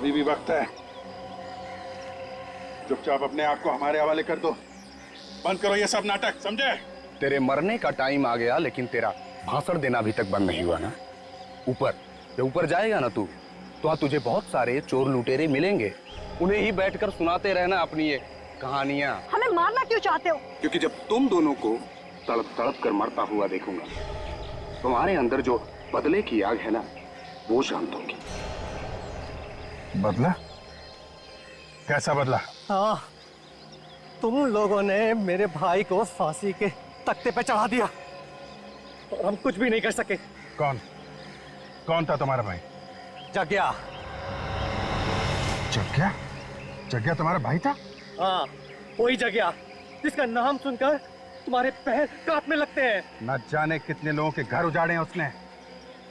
अभी भी वक्त है। चुपचाप अपने आप को हमारे हवाले कर दो। बंद करो ये सब नाटक, समझे? तेरे मरने का टाइम आ गया, लेकिन तेरा भाषण देना अभी तक बंद नहीं हुआ ना। ऊपर जब ऊपर जाएगा ना तू, तो वहां तुझे बहुत सारे चोर लुटेरे मिलेंगे। उन्हें ही बैठकर सुनाते रहना अपनी ये कहानियां। हमें मारना क्यों चाहते हो? क्योंकि जब तुम दोनों को तड़प तड़प कर मरता हुआ देखूंगा, तुम्हारे अंदर जो बदले की आग है ना, वो शांत होगी। बदला? कैसा बदला? हाँ, तुम लोगों ने मेरे भाई को फांसी के तख्ते पे चढ़ा दिया और हम कुछ भी नहीं कर सके। कौन कौन था तुम्हारा भाई? जग्या। जग्या? जग्या तुम्हारा भाई था? हाँ, वही जग्या जिसका नाम सुनकर तुम्हारे पैर कांपने लगते हैं। न जाने कितने लोगों के घर उजाड़े हैं उसने,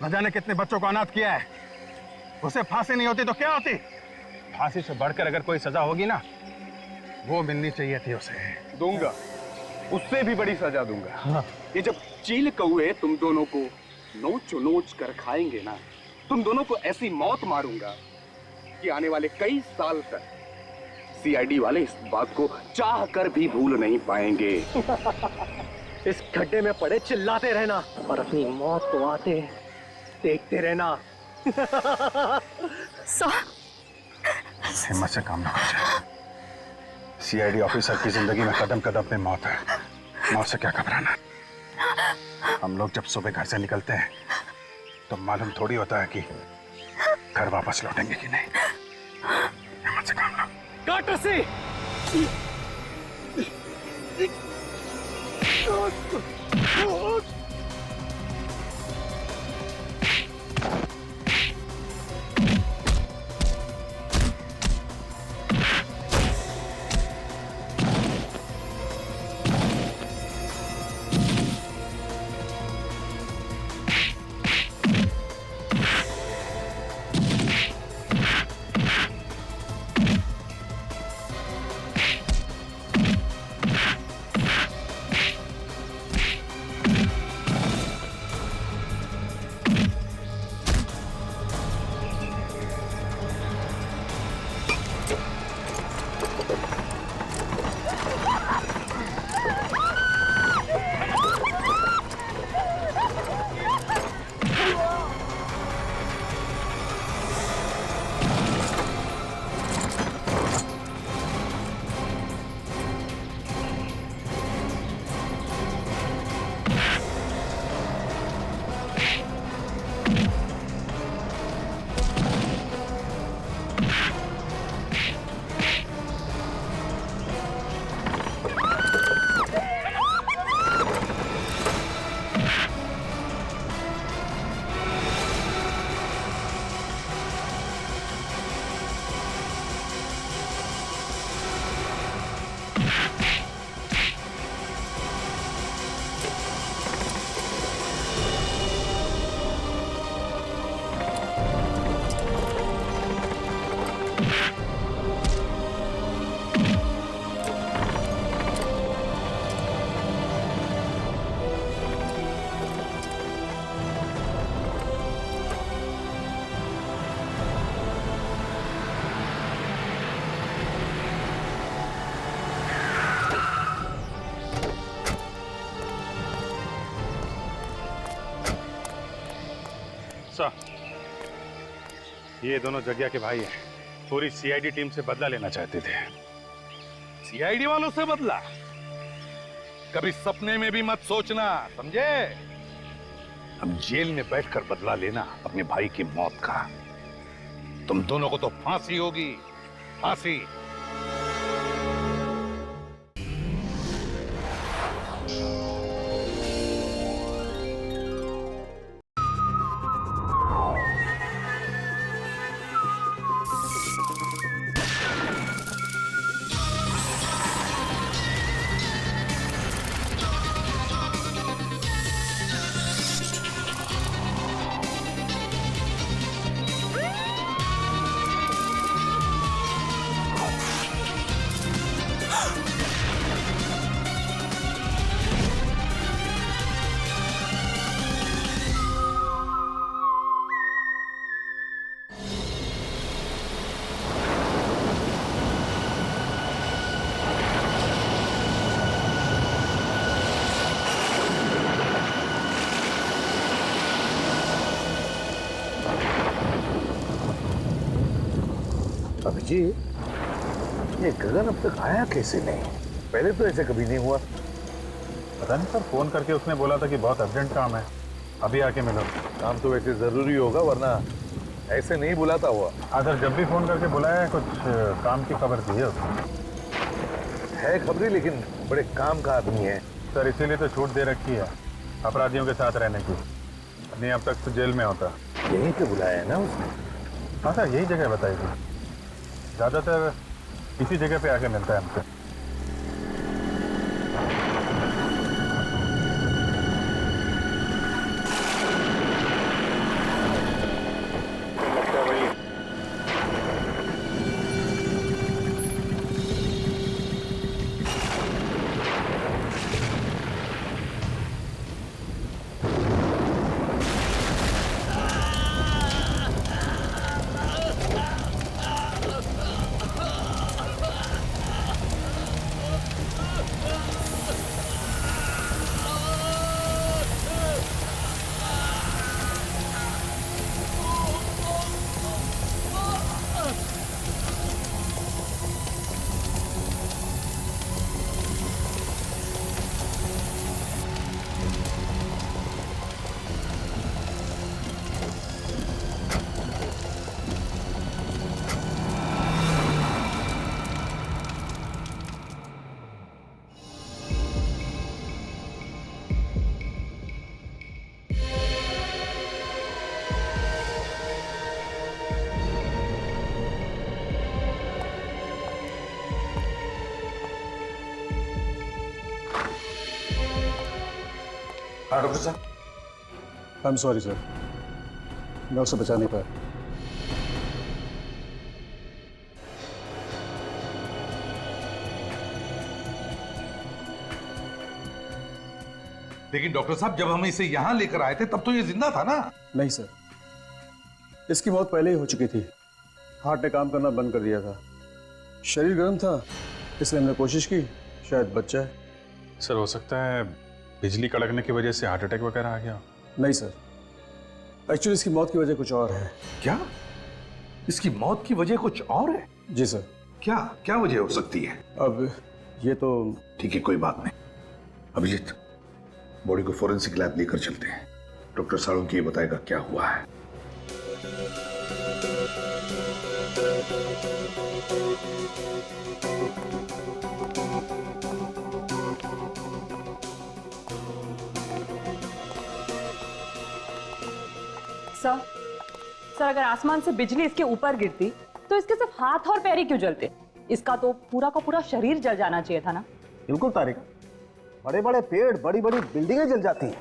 न जाने कितने बच्चों को अनाथ किया है। उसे फांसी नहीं होती तो क्या होती? फांसी से बढ़कर अगर कोई सजा होगी ना, वो मिलनी चाहिए थी उसे। दूंगा, उससे भी बड़ी सजा दूंगा। हाँ। ये जब चील कौए तुम दोनों को नोच नोच कर खाएंगे ना, तुम दोनों को ऐसी मौत मारूंगा कि आने वाले कई साल तक सीआईडी वाले इस बात को चाह कर भी भूल नहीं पाएंगे। इस गड्ढे में पड़े चिल्लाते रहना और अपनी मौत को आते देखते रहना। हिम्मत से काम ना कर। सीआईडी ऑफिसर की जिंदगी में कदम कदम पे मौत है। मौत से क्या घबराना। हम लोग जब सुबह घर से निकलते हैं तो मालूम थोड़ी होता है कि घर वापस लौटेंगे कि नहीं। हिम्मत से काम लो। काट रस्सी। ये दोनों जग्या के भाई हैं। पूरी सीआईडी टीम से बदला लेना चाहते थे। सीआईडी वालों से बदला? कभी सपने में भी मत सोचना, समझे? अब जेल में बैठकर बदला लेना अपने भाई की मौत का। तुम दोनों को तो फांसी होगी, फांसी। जी, ये गगन अब तक आया कैसे नहीं? पहले तो ऐसे कभी नहीं हुआ। पता नहीं सर, फोन करके उसने बोला था कि बहुत अर्जेंट काम है, अभी आके मिलो। काम तो वैसे जरूरी होगा, वरना ऐसे नहीं बुलाता हुआ। हाँ सर, जब भी फोन करके बुलाया है कुछ काम की खबर दी है उसने। है खबरी, लेकिन बड़े काम का आदमी है। सर इसीलिए तो छूट दे रखी है अपराधियों के साथ रहने की, नहीं अब तक तो जेल में होता। यहीं पे बुलाया है ना उसने? हाँ सर, यही जगह बताई थी, ज़्यादातर इसी जगह पे आके मिलता है हमसे। हाँ डॉक्टर साहब। आई एम सॉरी सर, मैं उसे बचा नहीं पाया। लेकिन डॉक्टर साहब, जब हम इसे यहाँ लेकर आए थे तब तो ये जिंदा था ना? नहीं सर, इसकी मौत पहले ही हो चुकी थी। हार्ट ने काम करना बंद कर दिया था, शरीर गर्म था, इसलिए हमने कोशिश की शायद बच जाए। सर हो सकता है बिजली कड़कने की वजह से हार्ट अटैक वगैरह आ गया। नहीं सर, एक्चुअली इसकी मौत की वजह कुछ और है। क्या? इसकी मौत की वजह कुछ और है? जी सर। क्या क्या वजह हो सकती है? अब ये तो ठीक है, कोई बात नहीं। अभिजीत, बॉडी को फोरेंसिक लैब लेकर चलते हैं। डॉक्टर साळुंखे ये बताएगा क्या हुआ है। सर, अगर आसमान से बिजली इसके ऊपर गिरती तो इसके सिर्फ हाथ और पैर ही क्यों जलते? इसका तो पूरा का पूरा शरीर जल जाना चाहिए था ना। बिल्कुल तारिक, बड़े बड़े पेड़, बड़ी बड़ी बिल्डिंगें जल जाती हैं,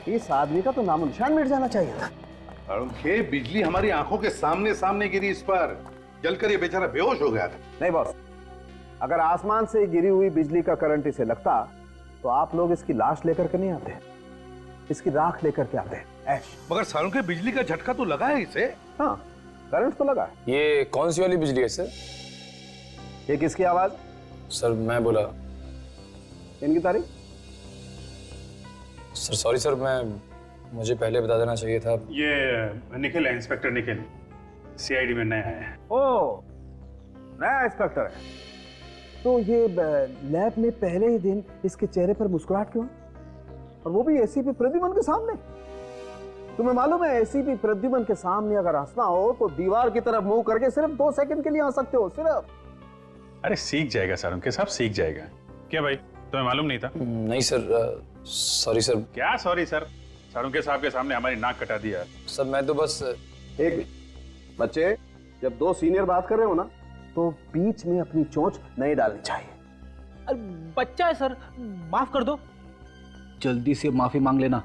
इस आदमी का तो नामो निशान मिट जाना चाहिए था। साळुंखे, बिजली हमारी आंखों के सामने सामने गिरी इस पर, जलकर ये बेचारा बेहोश हो गया था। नहीं बॉस, अगर आसमान से गिरी हुई बिजली का करंट इसे लगता तो आप लोग इसकी लाश लेकर के नहीं आते, इसकी राख लेकर के आते। ऐश। मगर साळुंखे, बिजली का झटका तो लगा है इसे। हाँ, करंट तो लगा। ये कौन सी वाली बिजली है सर? ये किसकी आवाज? सर मैं बोला। इनकी तारीख? सर सॉरी सर, मुझे पहले बता देना चाहिए था। ये निखिल है, इंस्पेक्टर निखिल, सीआईडी में नया है। ओ, नया इंस्पेक्टर है। तो ये लैब में पहले ही दिन इसके चेहरे पर मुस्कुराहट क्यों, और वो भी एसीपी प्रद्युमन के सामने? तुम्हें मालूम है एसीपी प्रद्युमन के सामने अगर हंसना हो तो दीवार की तरफ मुंह करके सिर्फ 2 सेकंड के लिए हंस सकते हो, सिर्फ। अरे सीख जाएगा साळुंखे साहब, सीख जाएगा। क्या भाई, तुम्हें मालूम नहीं था? नहीं सर, सॉरी सर। क्या सॉरी सर, साळुंखे साहब के सामने हमारी नाक कटा दिया। सर मैं तो बस एक मिनट बच्चे, जब 2 सीनियर बात कर रहे हो ना तो बीच में अपनी चोंच नहीं डालनी चाहिए। बच्चा है सर, माफ कर दो। जल्दी से माफी मांग लेना,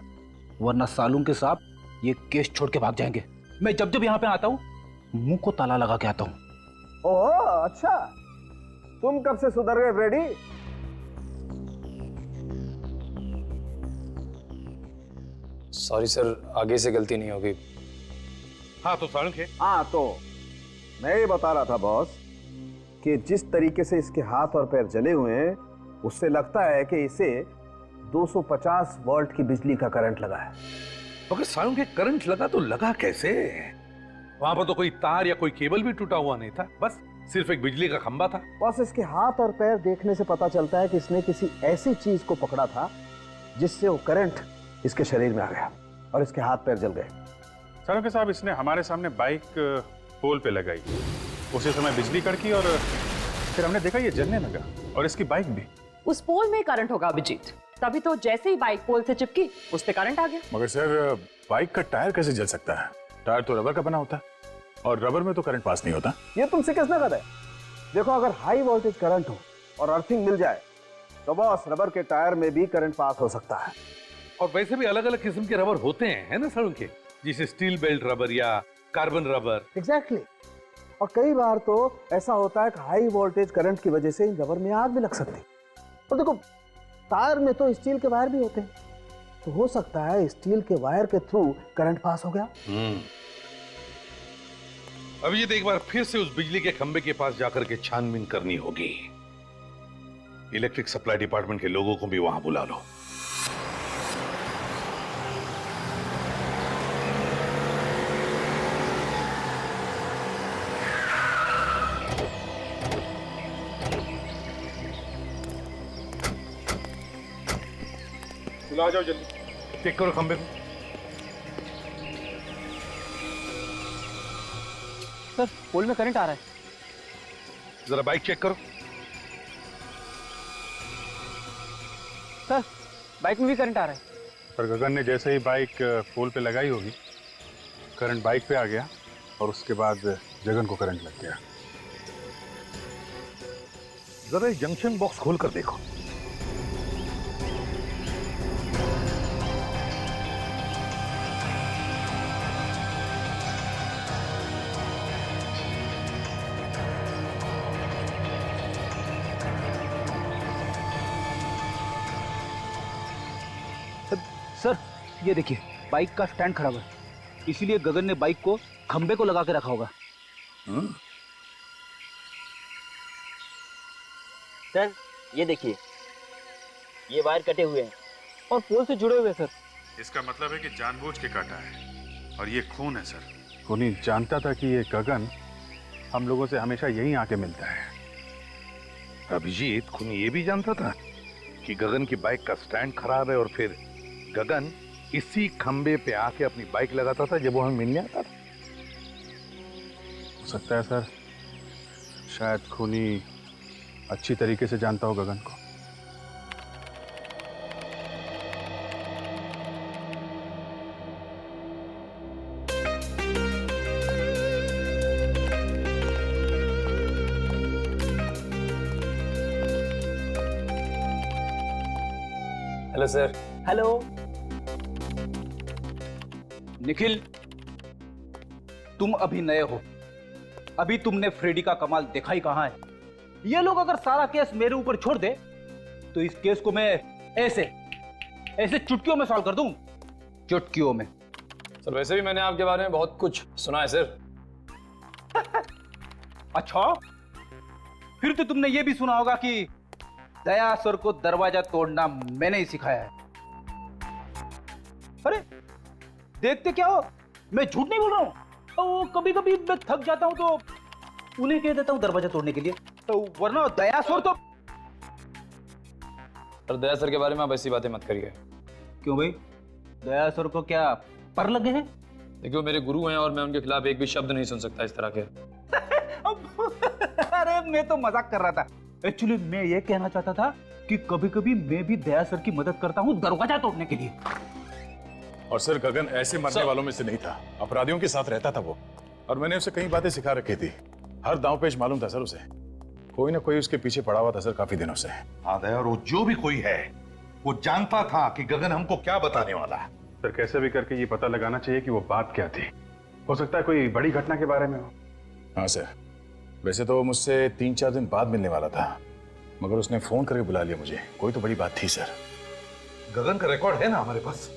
वरना साळुंखे साहब ये केस छोड़ के भाग जाएंगे। मैं जब जब यहाँ पे आता हूँ मुंह को ताला लगा के आता हूँ। ओह अच्छा, तुम कब से सुधर गए फ्रेडी? सॉरी सर, आगे से गलती नहीं होगी। हाँ तो साळुंखे, हाँ तो मैं ये बता रहा था बॉस कि जिस तरीके से इसके हाथ और पैर जले हुए हैं उससे लगता है कि इसे 250 वोल्ट की बिजली का करंट लगा है। मगर साळुंखे, करंट लगा तो लगा कैसे? वहां पर तो कोई तार या कोई केबल भी टूटा हुआ नहीं था, बस सिर्फ एक बिजली का खंबा था। बस इसके हाथ और पैर देखने से पता चलता है कि इसने किसी ऐसी चीज को पकड़ा था जिससे वो करंट इसके शरीर में आ गया और इसके हाथ पैर जल गए। सालों साहब, इसने हमारे सामने बाइक पोल पे लगाई, उसी समय बिजली कड़की और फिर हमने देखा ये जलने लगा, और इसकी बाइक भी। उस पोल में करंट होगा अभिजीत, तभी तो जैसे ही बाइक पोल से चिपकी उस पे करंट आ गया। मगर सर, बाइक का टायर कैसे जल सकता है? टायर तो रबर का बना होता है और रबर में तो करंट पास नहीं होता। ये तुमसे किसने कहा है? देखो, अगर हाई वोल्टेज करंट हो और अर्थिंग मिल जाए तो बॉस रबर के टायर में भी करंट पास हो सकता है। और वैसे भी अलग अलग किस्म के रबर होते हैं, है ना सड़ों के, जैसे स्टील बेल्ट रबर या कार्बन रबर। एग्जैक्टली। और कई बार तो ऐसा होता है कि हाई वोल्टेज करंट की वजह से इन रबर में आग भी लग सकती है। और देखो, टायर में तो स्टील के वायर भी होते हैं, तो हो सकता है स्टील के वायर के थ्रू करंट पास हो गया। अभिजीत, एक बार फिर से उस बिजली के खंबे के पास जाकर के छानबीन करनी होगी। इलेक्ट्रिक सप्लाई डिपार्टमेंट के लोगों को भी वहां बुला लो। बुला जाओ जल्दी। चेक करो खंबे को। सर, पोल में करंट आ रहा है। जरा बाइक चेक करो। सर, बाइक में भी करंट आ रहा है। पर गगन ने जैसे ही बाइक पोल पे लगाई होगी, करंट बाइक पे आ गया और उसके बाद जगन को करंट लग गया। जरा जंक्शन बॉक्स खोल कर देखो। सर, ये देखिए, बाइक का स्टैंड खराब है, इसीलिए गगन ने बाइक को खंबे को लगा के रखा होगा। सर, ये देखिए, ये वायर कटे हुए हैं और पोल से जुड़े हुए हैं सर। इसका मतलब है कि जानबूझ के काटा है, और ये खून है सर। खूनी जानता था कि ये गगन हम लोगों से हमेशा यहीं आके मिलता है। अभिजीत, खूनी ये भी जानता था कि गगन की बाइक का स्टैंड खराब है, और फिर गगन इसी खंबे पे आके अपनी बाइक लगाता था जब वो हमें मिलने आता था। हो सकता है सर, शायद खूनी अच्छी तरीके से जानता हो गगन को। Hello sir. हेलो निखिल, तुम अभी नए हो, अभी तुमने फ्रेडी का कमाल देखा ही कहां है। ये लोग अगर सारा केस मेरे ऊपर छोड़ दे तो इस केस को मैं ऐसे चुटकियों में सॉल्व कर दूं, चुटकियों में। सर, वैसे भी मैंने आपके बारे में बहुत कुछ सुना है सर। अच्छा, फिर तो तुमने ये भी सुना होगा कि दया सर को दरवाजा तोड़ना मैंने ही सिखाया है। अरे देखते क्या हो, मैं झूठ नहीं बोल रहा हूं। कभी कभी मैं थक जाता हूं तो उन्हें कह देता हूं दरवाजा तोड़ने के लिए, तो वरना दया सर तो। सर, दया सर के बारे में आप ऐसी बातें मत करिए। क्यों भाई, दया सर को क्या पर लगे हैं? देखिए, वो मेरे गुरु हैं और मैं उनके खिलाफ एक भी शब्द नहीं सुन सकता इस तरह के। अरे मैं तो मजाक कर रहा था। एक्चुअली मैं ये कहना चाहता था कि कभी कभी मैं भी दया सर की मदद करता हूँ दरवाजा तोड़ने के लिए। और सर, गगन ऐसे मरने वालों में से नहीं था, अपराधियों के साथ रहता था वो, और मैंने उसे कई बातें सिखा रखी थी। हर दांव पेच मालूम था सर उसे, कोई ना कोई उसके पीछे पड़ा हुआ था सर काफी दिनों से। हाँ दया, और वो जो भी कोई है वो जानता था कि गगन हमको क्या बताने वाला है। सर, कैसे भी करके ये पता लगाना चाहिए कि वो बात क्या थी। हो सकता है कोई बड़ी घटना के बारे में हो। हाँ सर, वैसे तो वो मुझसे 3-4 दिन बाद मिलने वाला था, मगर उसने फोन करके बुला लिया मुझे। कोई तो बड़ी बात थी सर। गगन का रिकॉर्ड है ना हमारे पास?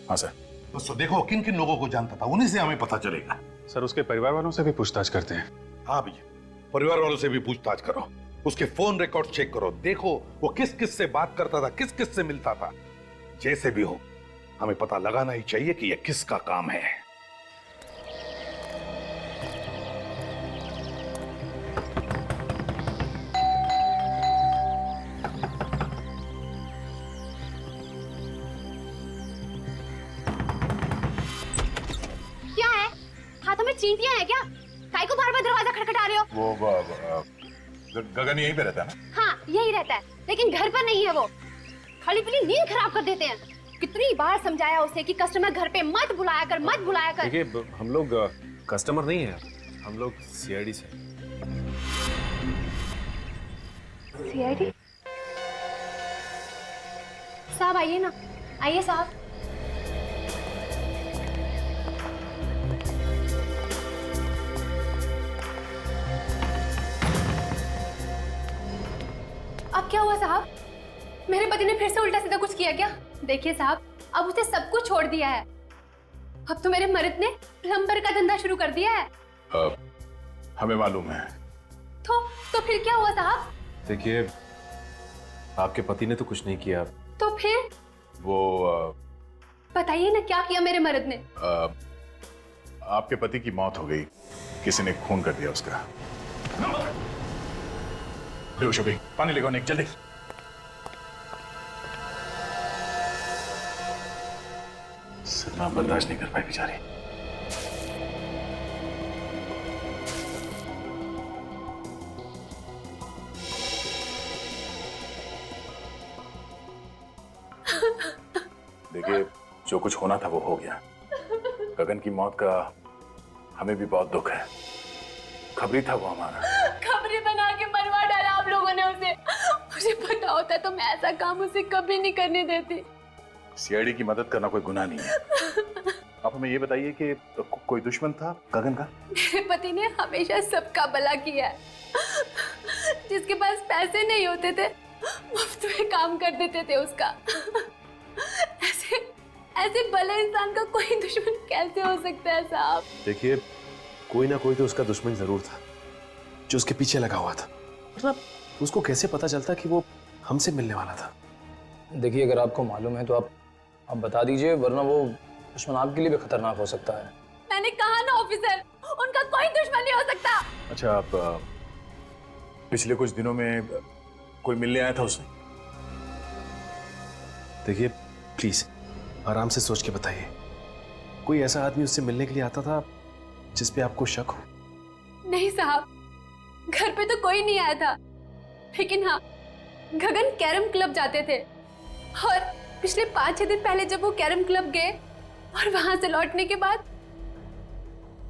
हाँ सर। बस तो देखो किन किन लोगों को जानता था, उन्हीं से हमें पता चलेगा। सर, उसके परिवार वालों से भी पूछताछ करते हैं। हाँ भैया, परिवार वालों से भी पूछताछ करो, उसके फोन रिकॉर्ड चेक करो, देखो वो किस किस से बात करता था, किस किस से मिलता था। जैसे भी हो, हमें पता लगाना ही चाहिए कि यह किसका काम है। चींटियां हैं क्या? काय को बार बार दरवाजा खटखटा रहे हो? वो गगन यहीं पे रहता है ना? हाँ यही रहता है, लेकिन घर पर नहीं है वो। खाली पीली नींद खराब कर देते हैं। कितनी बार समझाया उसे कि कस्टमर घर पे मत बुलाया कर, मत बुलाया कर। देखिए हम लोग कस्टमर नहीं है, हम लोग सीआईडी से। सीआईडी? साहब आइए ना, आइए साहब। अब क्या हुआ साहब? मेरे पति ने फिर से उल्टा सीधा कुछ किया क्या? देखिए साहब, अब उसने सब कुछ छोड़ दिया है। अब तो मेरे मर्द ने प्लम्बर का धंधा शुरू कर दिया है। हमें मालूम है। तो फिर क्या हुआ साहब? देखिए आपके पति ने तो कुछ नहीं किया। तो फिर? वो बताइए ना, क्या किया मेरे मर्द ने? आपके पति की मौत हो गई, किसी ने खून कर दिया उसका। शोभी, पानी लेकर निक जल्दी। सदमा बर्दाश्त नहीं कर पाई बेचारी। देखिए जो कुछ होना था वो हो गया। गगन की मौत का हमें भी बहुत दुख है। खबरी था वो हमारा। खबरी बना के मरवा डाला आप लोगों ने उसे। मुझे पता होता तो मैं ऐसा काम उसे कभी नहीं करने देती। सीआईडी की मदद करना कोई गुनाह नहीं है। आप हमें ये बताइए कि कोई दुश्मन था गगन का? मेरे पति ने हमेशा सबका भला किया है। जिसके पास पैसे नहीं होते थे मुफ्त में काम कर देते थे उसका। ऐसे भले इंसान का कोई दुश्मन कैसे हो सकता है साहब? देखिए कोई ना कोई तो उसका दुश्मन जरूर था जो उसके पीछे लगा हुआ था। मतलब उसको कैसे पता चलता कि वो हमसे मिलने वाला था? देखिए अगर आपको मालूम है तो आप बता दीजिए, वरना वो दुश्मन आपके लिए भी खतरनाक हो सकता है। मैंने कहा ना ऑफिसर, उनका कोई दुश्मन नहीं हो सकता। अच्छा, आप पिछले कुछ दिनों में कोई मिलने आया था उसे? देखिए प्लीज आराम से सोच के बताइए, कोई ऐसा आदमी उससे मिलने के लिए आता था जिस पे आपको शक हो? नहीं साहब, घर पे तो कोई नहीं आया था, लेकिन हाँ गगन कैरम क्लब जाते थे और पिछले 5-6 दिन पहले जब वो कैरम क्लब गए और वहां से लौटने के बाद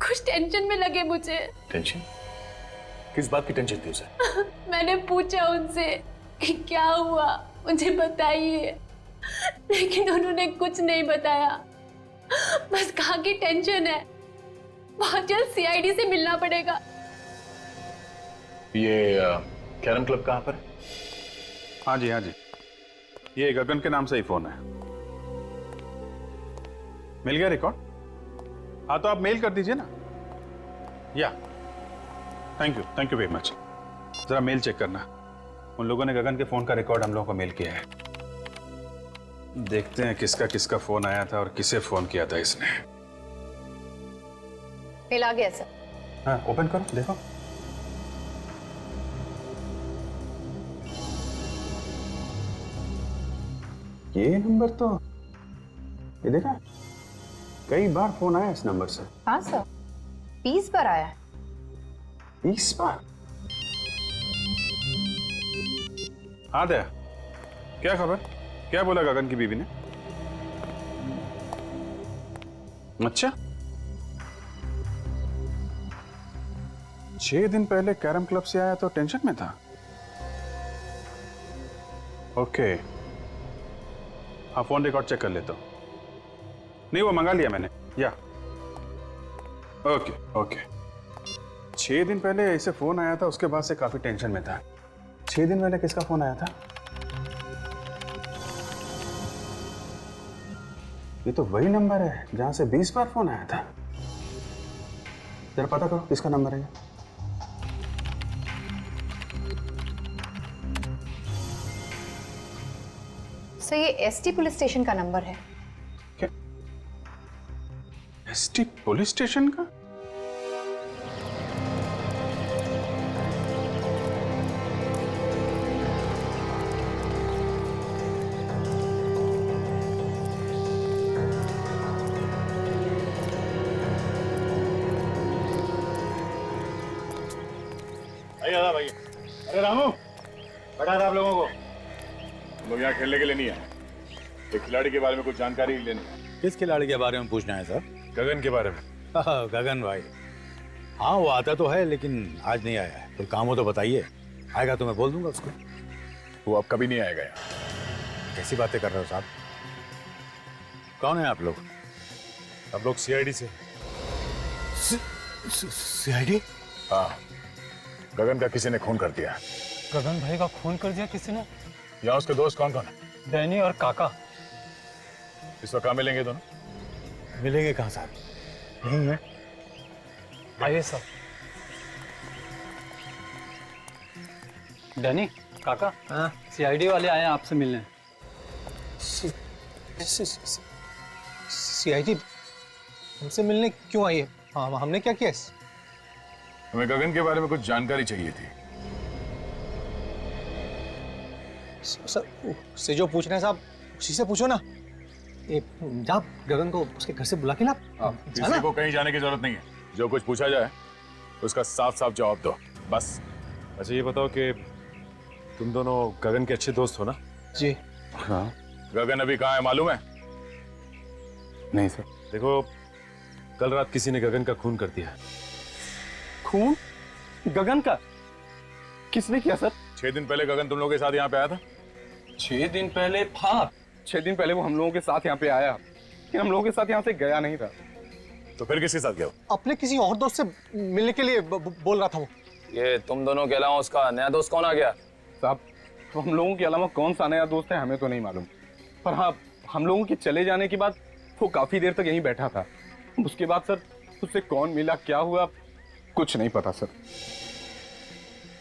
कुछ टेंशन में लगे मुझे। टेंशन? किस बात की टेंशन थी उसे? मैंने पूछा उनसे कि क्या हुआ, मुझे बताइए, लेकिन उन्होंने कुछ नहीं बताया। बस कहा कि टेंशन है, बहुत जल्द सीआईडी से मिलना पड़ेगा। ये कैरम क्लब कहाँ पर है? हाँ जी हाँ जी, ये गगन के नाम से ही फोन है। मिल गया रिकॉर्ड? हाँ तो आप मेल कर दीजिए ना। या थैंक यू वेरी मच। जरा मेल चेक करना, उन लोगों ने गगन के फोन का रिकॉर्ड हम लोगों को मेल किया है। देखते हैं किसका किसका फोन आया था और किसे फोन किया था इसने। मेल आ गया सर। हाँ ओपन करो देखो। ये नंबर तो, ये देखा, कई बार फोन आया इस नंबर से। हाँ सर, 20 बार आया है। 20 बार? हाँ दया, क्या खबर? क्या बोला गगन की बीवी ने? अच्छा, 6 दिन पहले कैरम क्लब से आया तो टेंशन में था। ओके, हाँ फोन रिकॉर्ड चेक कर लेता हूं। नहीं वो मंगा लिया मैंने। या ओके 6 दिन पहले ऐसे फोन आया था, उसके बाद से काफी टेंशन में था। 6 दिन पहले किसका फोन आया था? ये तो वही नंबर है जहां से 20 बार फोन आया था। जरा पता करो किसका नंबर है ये। सर ये एसटी पुलिस स्टेशन का नंबर है। क्या? एसटी पुलिस स्टेशन का? दादा भाई। अरे रामू, बता दे आप लोगों को। हम लोग यहाँ खेलने के लिए नहीं आए, एक खिलाड़ी के बारे में कुछ जानकारी लेनी है। किस खिलाड़ी के बारे में पूछना है सर? गगन के बारे में। गगन भाई, हाँ वो आता तो है लेकिन आज नहीं आया है। कोई काम हो तो बताइए, आएगा तो मैं बोल दूंगा उसको। वो अब कभी नहीं आएगा यहाँ। कैसी बातें कर रहे हो साहब? कौन है आप लोग? हम लोग सीआईडी से। सीआईडी? हाँ, गगन का किसी ने खून कर दिया। गगन भाई का खून कर दिया किसी ने? यहाँ उसके दोस्त कौन कौन है? डैनी और काका। इस वक्त कहाँ मिलेंगे दोनों? मिलेंगे कहाँ साहब? यहीं है। आइए सर। डैनी, काका, सीआईडी वाले आए हैं आपसे मिलने। सीआईडी हमसे मिलने क्यों आई है? हाँ, हमने क्या किया? हमें गगन के बारे में कुछ जानकारी चाहिए थी। सर, उससे जो पूछ रहे हैं साहब, उसी से पूछो ना। जा गगन को उसके घर से बुला के ला। किसी को कहीं जाने की जरूरत नहीं है। जो कुछ पूछा जाए उसका साफ साफ जवाब दो, बस। अच्छा ये बताओ कि तुम दोनों गगन के अच्छे दोस्त हो ना? जी हाँ। गगन अभी कहाँ है मालूम है? नहीं सर। देखो, कल रात किसी ने गगन का खून कर दिया। खून? गगन का? किसने किया सर? 6 दिन पहले गगन तुम लोगों के साथ यहाँ पे आया था। 6 दिन पहले? हाँ, 6 दिन पहले वो हम लोगों के साथ यहाँ पे आया, लेकिन हम लोगों के साथ यहाँ से गया नहीं था। तो फिर किसके साथ गया? अपने किसी और दोस्त से मिलने के लिए बोल रहा था वो। ये तुम दोनों के अलावा उसका नया दोस्त कौन आ गया? साहब, तो हम लोगों के अलावा कौन सा नया दोस्त है हमें तो नहीं मालूम, पर हाँ, हम लोगों के चले जाने के बाद वो काफी देर तक यहीं बैठा था। उसके बाद सर उससे कौन मिला, क्या हुआ, कुछ नहीं पता सर।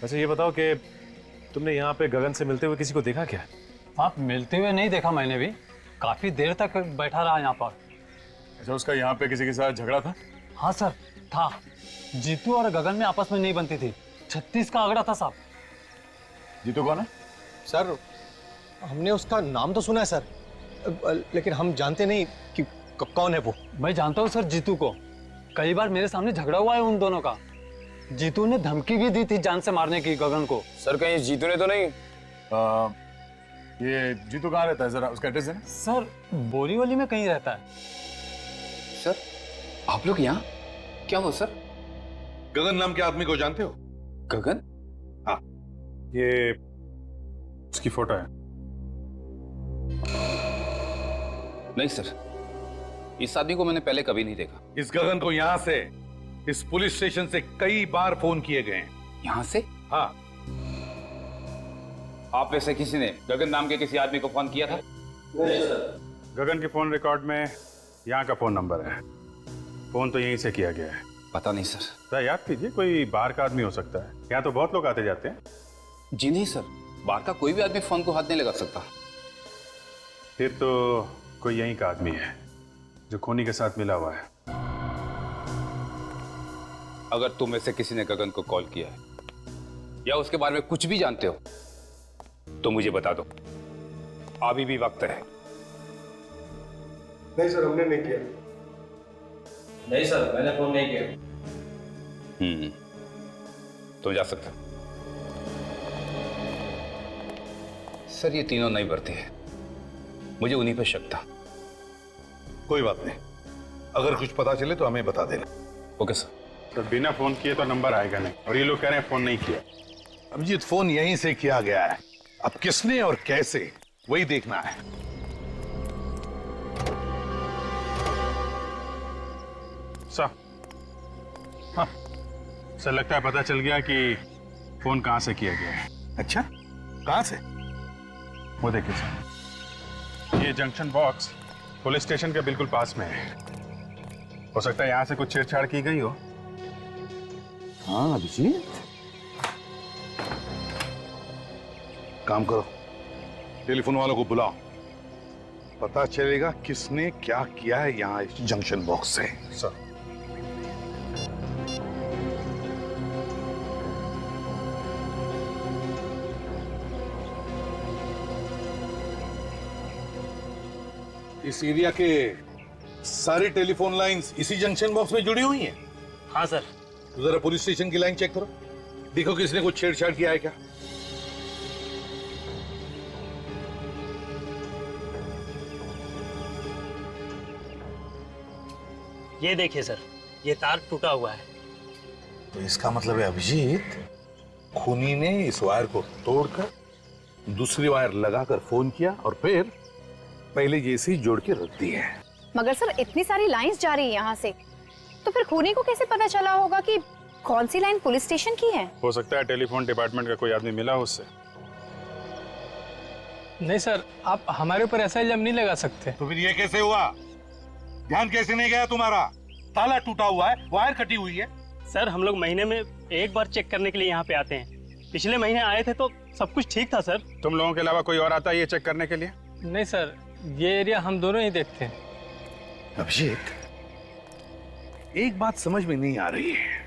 अच्छा ये बताओ कि तुमने यहाँ पे गगन से मिलते हुए किसी को देखा क्या? आप मिलते हुए नहीं देखा मैंने भी, काफी देर तक बैठा रहा यहाँ पर। अच्छा, उसका यहाँ पे किसी के साथ झगड़ा था? हाँ सर, था। जीतू और गगन में आपस में नहीं बनती थी, 36 का आंकड़ा था साहब। जीतू कौन है? सर, हमने उसका नाम तो सुना है सर, लेकिन हम जानते नहीं कि कौन है वो। मैं जानता हूँ सर जीतू को, कई बार मेरे सामने झगड़ा हुआ है उन दोनों का। जीतू ने धमकी भी दी थी जान से मारने की गगन को। सर कहीं जीतू ने तो नहीं? ये जीतू कहाँ रहता है, जरा उसका एड्रेस है ना? सर बोरीवली में कहीं रहता है। सर आप लोग यहाँ क्या हो सर? गगन नाम के आदमी को जानते हो? गगन? हाँ, ये उसकी फोटो है। नहीं सर, इस आदमी को मैंने पहले कभी नहीं देखा। इस गगन को यहाँ से, इस पुलिस स्टेशन से कई बार फोन किए गए हैं। यहाँ से? हाँ। आप में से किसी ने गगन नाम के किसी आदमी को फोन किया था? नहीं सर। गगन के फोन रिकॉर्ड में यहाँ का फोन नंबर है, फोन तो यहीं से किया गया है। पता नहीं सर। तो याद कीजिए, कोई बाहर का आदमी हो सकता है, यहाँ तो बहुत लोग आते जाते हैं। जी नहीं सर, बाहर का कोई भी आदमी फोन को हाथ नहीं लगा सकता। फिर तो कोई यहीं का आदमी है जो खूनी के साथ मिला हुआ है। अगर तुम में से किसी ने गगन को कॉल किया है या उसके बारे में कुछ भी जानते हो तो मुझे बता दो, अभी भी वक्त है। नहीं सर, हमने नहीं किया। नहीं सर, मैंने फोन नहीं किया। तुम जा सकते हो। सर ये तीनों नहीं भरती है, मुझे उन्हीं पे शक था। कोई बात नहीं, अगर कुछ पता चले तो हमें बता देना। Okay sir. तो बिना फोन किए तो नंबर आएगा नहीं, और ये लोग कह रहे हैं फोन नहीं किया। अभिजीत, फोन यहीं से किया गया है, अब किसने और कैसे वही देखना है। सर, हाँ सर, लगता है पता चल गया कि फोन कहां से किया गया है। अच्छा, कहां से? वो देखिए सर, ये जंक्शन बॉक्स पुलिस स्टेशन के बिल्कुल पास में है। हो सकता है यहां से कुछ छेड़छाड़ की गई हो। हाँ अभिजीत, काम करो, टेलीफोन वालों को बुलाओ, पता चलेगा किसने क्या किया है यहाँ इस जंक्शन बॉक्स से। सर, इस एरिया के सारी टेलीफोन लाइंस इसी जंक्शन बॉक्स में जुड़ी हुई हैं। हाँ सर। तो जरा पुलिस स्टेशन की लाइन चेक करो। देखो किसने कुछ छेड़छाड़ किया है क्या? ये देखिए सर, ये तार टूटा हुआ है। तो इसका मतलब है अभिजीत खूनी ने इस वायर को तोड़कर दूसरी वायर लगाकर फोन किया और फिर पहले जैसी जोड़ के रख दी है। मगर सर इतनी सारी लाइंस जा रही है यहाँ से, तो फिर खूनी को कैसे पता चला होगा कि कौन सी लाइन पुलिस स्टेशन की है? हो सकता है टेलीफोन डिपार्टमेंट का कोई आदमी मिला हो उससे। नहीं सर, आप हमारे ऊपर ऐसा इल्जाम नहीं लगा सकते। तो फिर ये कैसे हुआ? ध्यान कैसे नहीं गया तुम्हारा? ताला टूटा हुआ है, वायर कटी हुई है। सर हम लोग महीने में एक बार चेक करने के लिए यहाँ पे आते हैं। पिछले महीने आए थे तो सब कुछ ठीक था सर। तुम लोगों के अलावा कोई और आता है ये चेक करने के लिए? नहीं सर, ये एरिया हम दोनों ही देखते हैं। अभिजीत, एक बात समझ में नहीं आ रही है,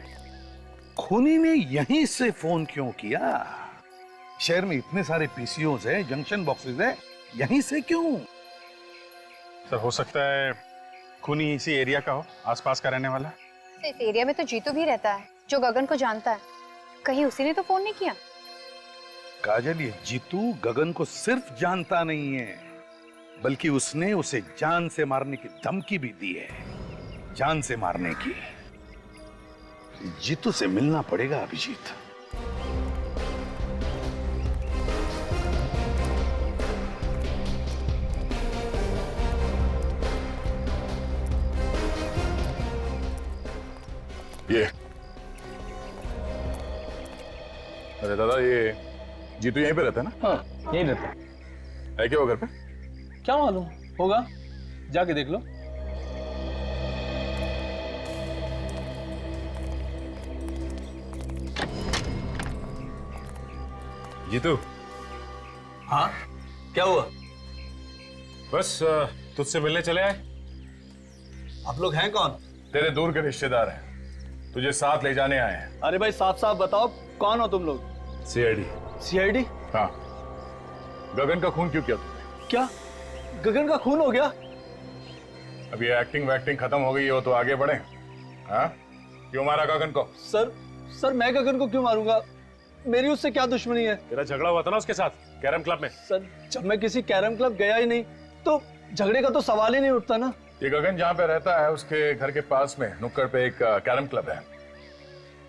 खूनी ने यहीं से फोन क्यों किया? शहर में इतने सारे पीसीओज है, जंक्शन बॉक्सेस है, यहीं से क्यों? सर हो सकता है खूनी इसी एरिया का हो, आसपास का रहने वाला। इस एरिया में तो जीतू भी रहता है जो गगन को जानता है। कहीं उसी ने तो फोन नहीं किया? काजल, ये जीतू गगन को सिर्फ जानता नहीं है, बल्कि उसने उसे जान से मारने की धमकी भी दी है। जान से मारने की। जीतू से मिलना पड़ेगा अभिजीत। ये अरे दादा, ये जीतू यहीं पे रहता है ना? हाँ यहीं रहता है क्या वो घर पे? क्या मालूम होगा, जाके देख लो। जीतू। हाँ क्या हुआ? बस तुझसे मिलने चले आए। आप लोग हैं कौन? तेरे दूर के रिश्तेदार हैं, तुझे साथ ले जाने आए हैं। अरे भाई साफ साफ बताओ, कौन हो तुम लोग? सीआईडी। सीआईडी? हाँ। गगन का खून क्यों किया तुमने? क्या गगन का खून हो गया? अब ये एक्टिंग वैक्टिंग खत्म हो गई हो तो आगे बढ़े। हाँ, क्यों मारा गगन को? सर मैं गगन को क्यों मारूंगा? मेरी उससे क्या दुश्मनी है? तेरा झगड़ा हुआ था ना उसके साथ कैरम क्लब में। सर जब मैं किसी कैरम क्लब गया ही नहीं तो झगड़े का तो सवाल ही नहीं उठता ना। ये गगन जहाँ पे रहता है उसके घर के पास में नुक्कड़ पे एक कैरम क्लब है।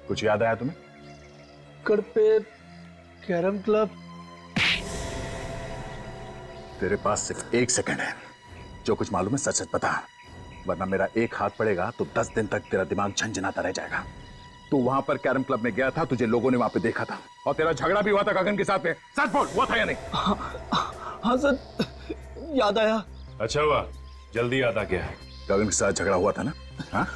कुछ याद आया तुम्हें? नुक्कड़ पे कैरम क्लब? तेरे पास सिर्फ 1 सेकंड है, जो कुछ मालूम है सच सच बता, वरना मेरा एक हाथ पड़ेगा तो 10 दिन तक तेरा दिमाग झंझनाता रह जाएगा। तू वहां पर कैरम क्लब में गया था, तुझे लोगों ने वहां पे देखा था, और तेरा झगड़ा भी हुआ था गगन के साथ में। सच बोल, हुआ था या नहीं? हाँ सर, याद आया। अच्छा हुआ, जल्दी याद आ गया। गगन के साथ झगड़ा हुआ था ना? हाँ?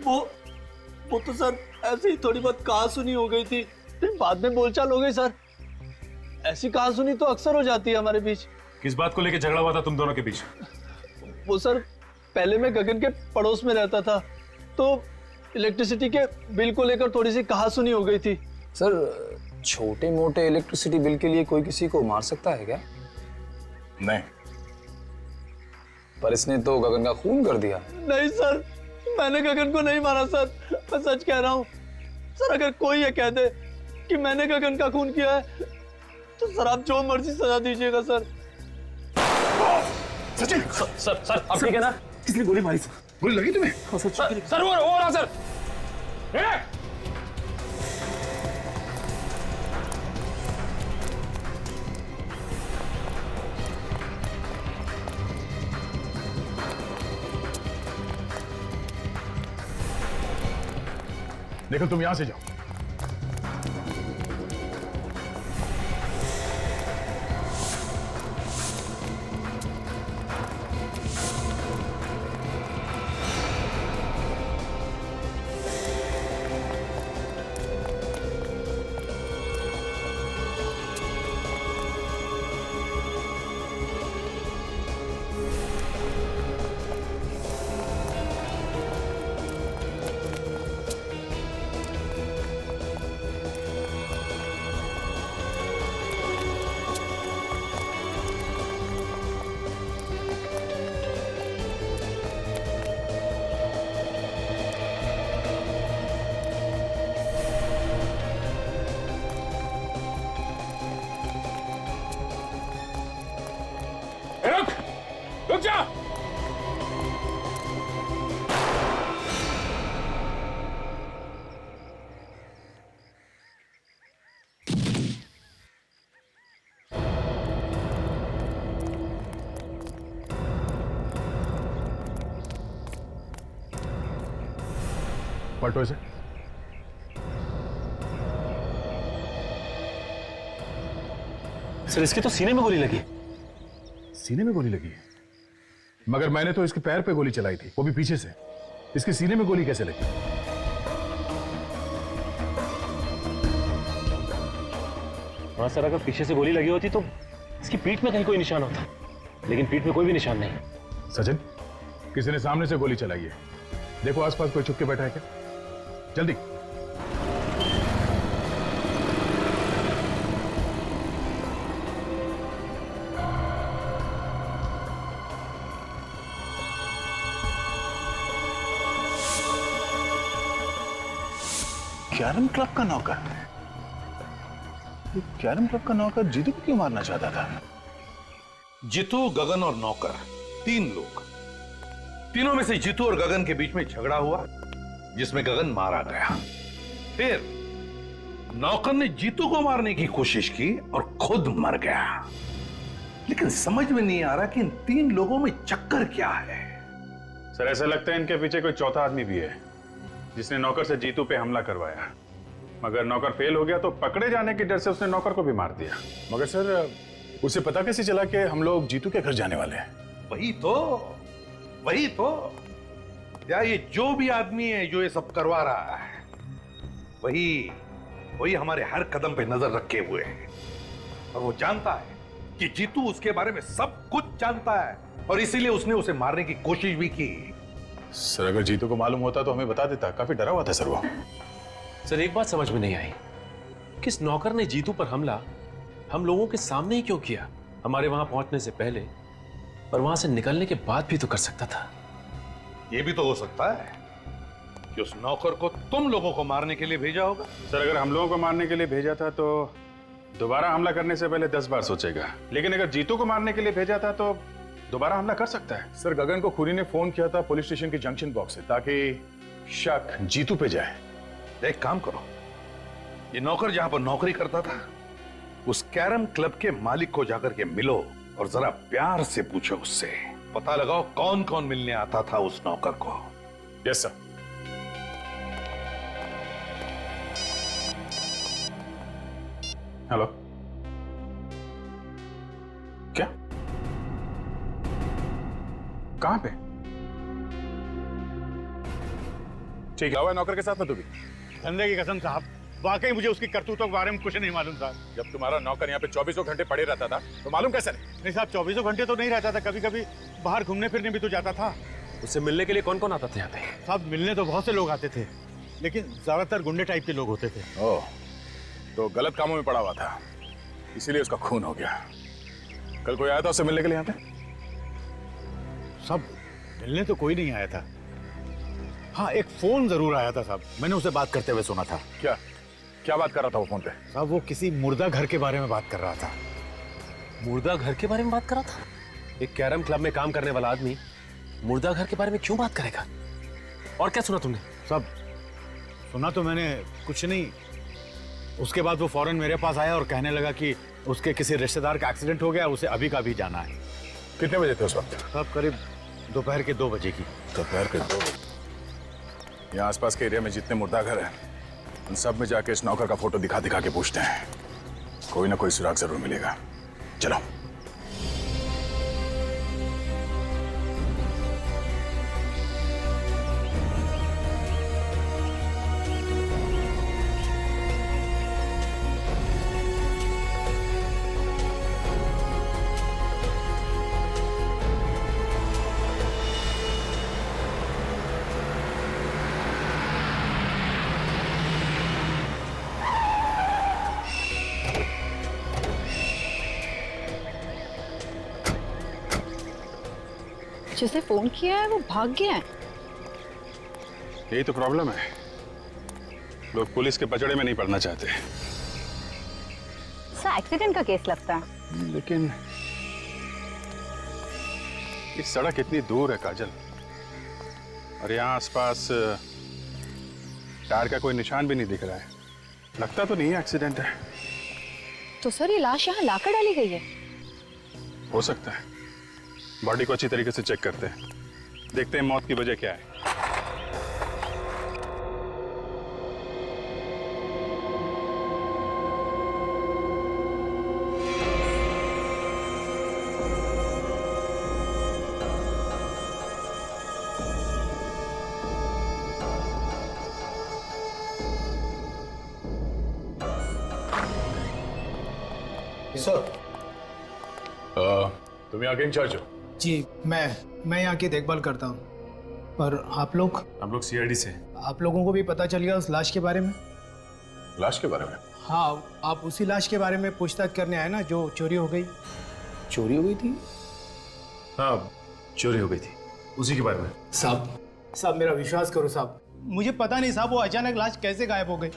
वो तो सर ऐसे ही थोड़ी बहुत कहा सुनी हो गई थी, फिर बाद में बोलचाल हो गई सर। ऐसी कहा सुनी तो अक्सर हो जाती है हमारे बीच। किस बात को लेकर झगड़ा हुआ था तुम दोनों के बीच? वो सर, पहले मैं गगन के पड़ोस में रहता था, तो इलेक्ट्रिसिटी के बिल को लेकर थोड़ी सी कहा सुनी हो गई थी। सर छोटे मोटे इलेक्ट्रिसिटी बिल के लिए कोई किसी को मार सकता है क्या? नहीं। पर इसने तो गगन का खून कर दिया। नहीं सर, मैंने गगन को नहीं मारा सर, मैं सच कह रहा हूँ सर। अगर कोई ये कह दे कि मैंने गगन का खून किया है तो सर आप जो मर्जी सजा दीजिएगा सर। सचिन! सर आप ठीक है ना? किसने गोली मारी? गोली लगी तुम्हें? सर वो रहा सर। देखो तुम यहां से जाओ। पलटो इसे। सर इसके तो सीने में गोली लगी। सीने में गोली लगी है? मगर मैंने तो इसके पैर पे गोली चलाई थी, वो भी पीछे से। इसके सीने में गोली कैसे लगी? हाँ सर, अगर पीछे से गोली लगी होती तो इसकी पीठ में कहीं कोई निशान होता, लेकिन पीठ में कोई भी निशान नहीं। सचिन, किसी ने सामने से गोली चलाई है। देखो आसपास कोई छुप के बैठा है क्या? जल्दी। कैरम क्लब का नौकर? कैरम क्लब का नौकर जीतू को क्यों मारना चाहता था? जीतू, गगन और नौकर, 3 लोग। तीनों में से जीतू और गगन के बीच में झगड़ा हुआ, जिसमें गगन मारा गया। फिर नौकर ने जीतू को मारने की कोशिश की और खुद मर गया। लेकिन समझ में नहीं आ रहा कि इन 3 लोगों में चक्कर क्या है। सर, ऐसा लगता है इनके पीछे कोई चौथा आदमी भी है, जिसने नौकर से जीतू पे हमला करवाया। मगर नौकर फेल हो गया तो पकड़े जाने के डर से उसने नौकर को भी मार दिया। मगर सर, उसे पता कैसे चला कि हम लोग जीतू के घर जाने वाले हैं? वही तो या ये जो भी आदमी है जो ये सब करवा रहा है, वही हमारे हर कदम पे नजर रखे हुए है। और वो जानता है कि जीतू उसके बारे में सब कुछ जानता है, और इसीलिए उसने उसे मारने की कोशिश भी की। सर, अगर जीतू को मालूम होता तो हमें बता देता। काफी डरा हुआ था सर वो। सर, एक बात समझ में नहीं आई, किस नौकर ने जीतू पर हमला हम लोगों के सामने ही क्यों किया? हमारे वहां पहुंचने से पहले और वहां से निकलने के बाद भी तो कर सकता था। ये भी तो हो सकता है कि उस नौकर को तुम लोगों को मारने के लिए भेजा होगा। सर, अगर हम लोगों को मारने के लिए भेजा था तो दोबारा हमला करने से पहले 10 बार सोचेगा। लेकिन अगर जीतू को मारने के लिए भेजा था तो दोबारा हमला कर सकता है। सर, गगन को खुरी ने फोन किया था पुलिस स्टेशन के जंक्शन बॉक्स से, ताकि शक जीतू पे जाए। एक काम करो, ये नौकर जहां पर नौकरी करता था, उस कैरम क्लब के मालिक को जाकर के मिलो और जरा प्यार से पूछो उससे, पता लगाओ कौन कौन मिलने आता था उस नौकर को। Yes sir. हेलो, क्या? कहां पे? ठीक है, नौकर के साथ में तू भी? धंधे की कसम साहब, वाकई मुझे उसकी करतूतों के बारे में कुछ नहीं मालूम था। जब तुम्हारा नौकर यहाँ पे 24 घंटे पड़े रहता था तो मालूम कैसे नहीं? नहीं साहब, 24 घंटे तो नहीं रहता था, कभी कभी बाहर घूमने फिरने भी तो जाता था। उससे मिलने के लिए कौन कौन आता था यहाँ पे? साहब, मिलने तो बहुत से लोग आते थे, लेकिन ज्यादातर गुंडे टाइप के लोग होते थे। ओह, तो गलत कामों में पड़ा हुआ था, इसीलिए उसका खून हो गया। कल कोई आया था उससे मिलने के लिए यहाँ पे? सब मिलने तो कोई नहीं आया था। हाँ, एक फोन जरूर आया था साहब, मैंने उसे बात करते हुए सुना था। क्या बात कर रहा था वो फोन पे? साहब, वो किसी मुर्दा घर के बारे में बात कर रहा था। मुर्दा घर के बारे में बात कर रहा था? एक कैरम क्लब में काम करने वाला आदमी मुर्दा घर के बारे में क्यों बात करेगा? और क्या सुना तुमने? साहब, सुना तो मैंने कुछ नहीं। उसके बाद वो फौरन मेरे पास आया और कहने लगा कि उसके किसी रिश्तेदार का एक्सीडेंट हो गया, उसे अभी का अभी जाना है। कितने बजे थे उस वक्त? साहब, करीब दोपहर के 2 बजे की। दोपहर के 2 बजे? यहाँ आसपास के एरिया में जितने मुर्दा घर हैं, उन सब में जाके इस नौकर का फोटो दिखा दिखा के पूछते हैं, कोई ना कोई सुराग जरूर मिलेगा। चलो। जिसे फोन किया है वो भाग गया है। यही तो प्रॉब्लम है, लोग पुलिस के पचड़े में नहीं पड़ना चाहते। एक्सीडेंट का केस लगता है। लेकिन इस सड़क इतनी दूर है काजल, और यहाँ आसपास टायर का कोई निशान भी नहीं दिख रहा है। लगता तो नहीं है एक्सीडेंट है। तो सर, ये लाश यहाँ लाकर डाली गई है? हो सकता है। बॉडी को अच्छी तरीके से चेक करते हैं, देखते हैं मौत की वजह क्या है। सर तुम यहाँ के इंचार्ज हो? जी, मैं यहाँ की देखभाल करता हूँ। पर आप लोग? हम लोग सीआईडी से। आप लोगों को भी पता चल गया उस लाश के बारे में? लाश के बारे में? हाँ, आप उसी लाश के बारे में पूछताछ करने आए ना, जो चोरी हो गई। चोरी हो गई थी? हाँ, चोरी हो गई थी, उसी के बारे में। साहब मेरा विश्वास करो साहब, मुझे पता नहीं साहब वो अचानक लाश कैसे गायब हो गई।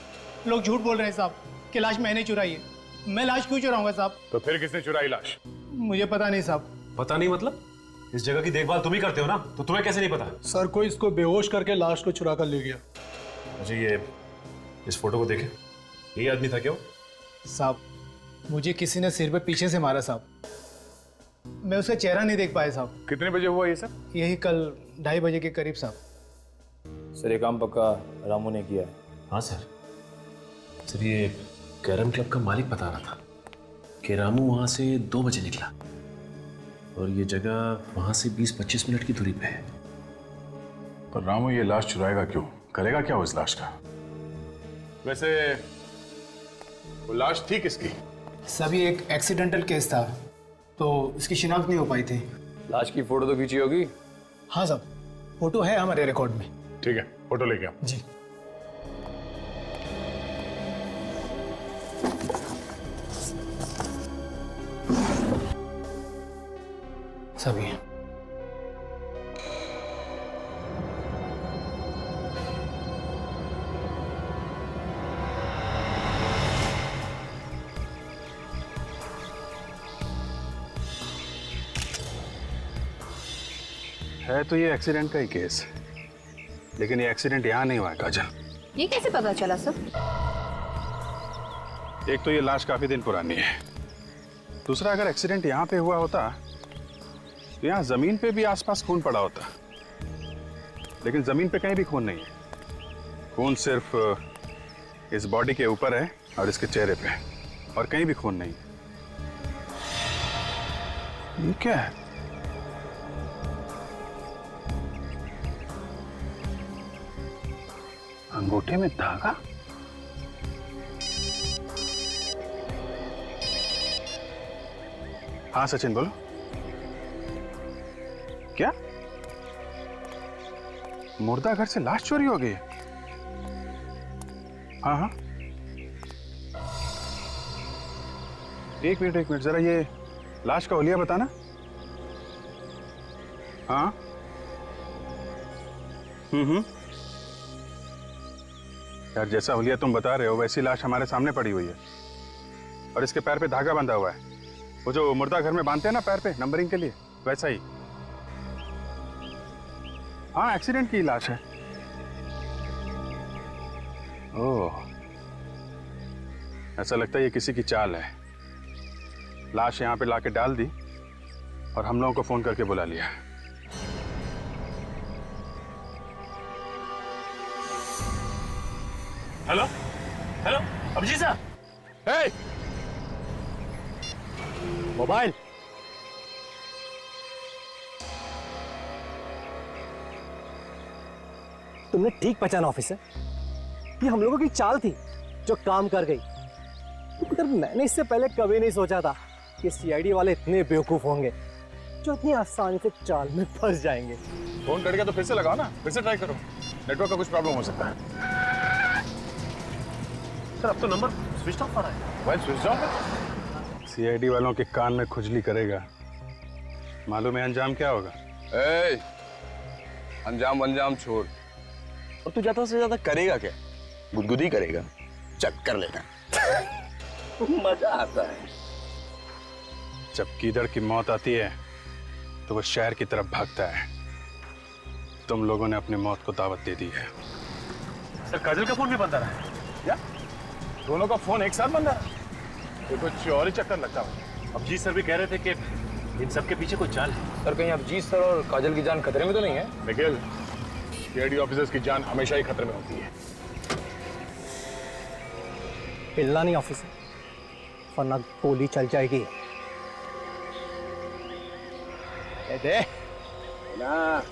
लोग झूठ बोल रहे हैं साहब कि लाश मैंने चुराई है। मैं लाश क्यों चुराऊंगा साहब? तो फिर किसने चुराई लाश? मुझे पता नहीं साहब। पता नहीं मतलब? इस जगह की देखभाल तुम ही करते हो ना, तो तुम्हें कैसे नहीं पता? सर, कोई इसको बेहोश करके लाश को चुरा कर ले गया। मुझे ये इस फोटो को देखे, यही आदमी था क्या वो? साहब, मुझे किसी ने सिर पे पीछे से मारा साहब। मैं उसका चेहरा नहीं देख पाया साहब। कितने बजे हुआ ये सब? यही कल 2:30 बजे के करीब साहब। सर ये काम पक्का रामू ने किया है। हाँ सर। सर ये कैरम क्लब का मालिक बता रहा था कि रामू वहाँ से 2 बजे निकला और ये जगह वहाँ से 20-25 मिनट की दूरी पे है। पर रामू ये लाश चुराएगा क्यों? करेगा क्या उस लाश का? वैसे वो लाश थी किसकी? सभी एक एक्सीडेंटल केस था, तो इसकी शिनाख्त नहीं हो पाई थी। लाश की फोटो तो खींची होगी? हाँ साहब, फोटो है हमारे रिकॉर्ड में। ठीक है, फोटो लेके आओ। जी। सभी है तो ये एक्सीडेंट का ही केस, लेकिन ये एक्सीडेंट यहाँ नहीं हुआ है काजल। ये कैसे पता चला सर? एक तो ये लाश काफी दिन पुरानी है, दूसरा अगर एक्सीडेंट यहाँ पे हुआ होता तो यहाँ जमीन पे भी आसपास खून पड़ा होता, लेकिन जमीन पे कहीं भी खून नहीं है। खून सिर्फ इस बॉडी के ऊपर है और इसके चेहरे पे, और कहीं भी खून नहीं। ये क्या है? अंगूठे में धागा? हाँ सचिन बोलो। क्या मुर्दा घर से लाश चोरी हो गई? हाँ हाँ, एक मिनट जरा ये लाश का हुलिया बताना। हाँ यार, जैसा हुलिया तुम बता रहे हो वैसी लाश हमारे सामने पड़ी हुई है और इसके पैर पे धागा बंधा हुआ है, वो जो मुर्दा घर में बांधते हैं ना पैर पे नंबरिंग के लिए, वैसा ही। हाँ, एक्सीडेंट की लाश है। ओह, ऐसा लगता है ये किसी की चाल है। लाश यहाँ पे लाके डाल दी और हम लोगों को फोन करके बुला लिया। हेलो हेलो, अभिजीत साहब। हे, मोबाइल। तुमने ठीक पहचाना ऑफिसर, ये हम लोगों की चाल थी जो काम कर गई। मगर मैंने इससे पहले कभी नहीं सोचा था कि सीआईडी वाले इतने बेवकूफ होंगे जो इतनी आसानी से चाल में फंस जाएंगे। फोन कट गया तो फिर से लगाओ ना, फिर से ट्राई करो, नेटवर्क का कुछ प्रॉब्लम हो सकता है। सर अब तो नंबर स्विच ऑफ आ रहा है। मोबाइल स्विच ऑफ है? सीआईडी वालों के कान में खुजली करेगा, मालूम है अंजाम क्या होगा? अंजाम अंजाम छोड़, और तू ज्यादा से ज्यादा करेगा क्या? गुदगुदी करेगा? चल कर लेना। मजा आता है। जब कीदड़ की मौत आती है तो वो शहर की तरफ भागता है। तुम लोगों ने अपनी मौत को दावत दे दी है। सर काजल का फोन भी बंद आ रहा है। क्या दोनों का फोन एक साथ बंद है? ये कुछ और ही चक्कर लगता है। अभिजीत सर भी कह रहे थे कि इन सब के पीछे कोई चाल है। सर कहीं अभिजीत सर और काजल की जान खतरे में तो नहीं है? निखिल, सीआईडी ऑफिसर्स की जान हमेशा ही खतरे में होती है। हिलना नहीं ऑफिसर, वरना गोली चल जाएगी। दे ना।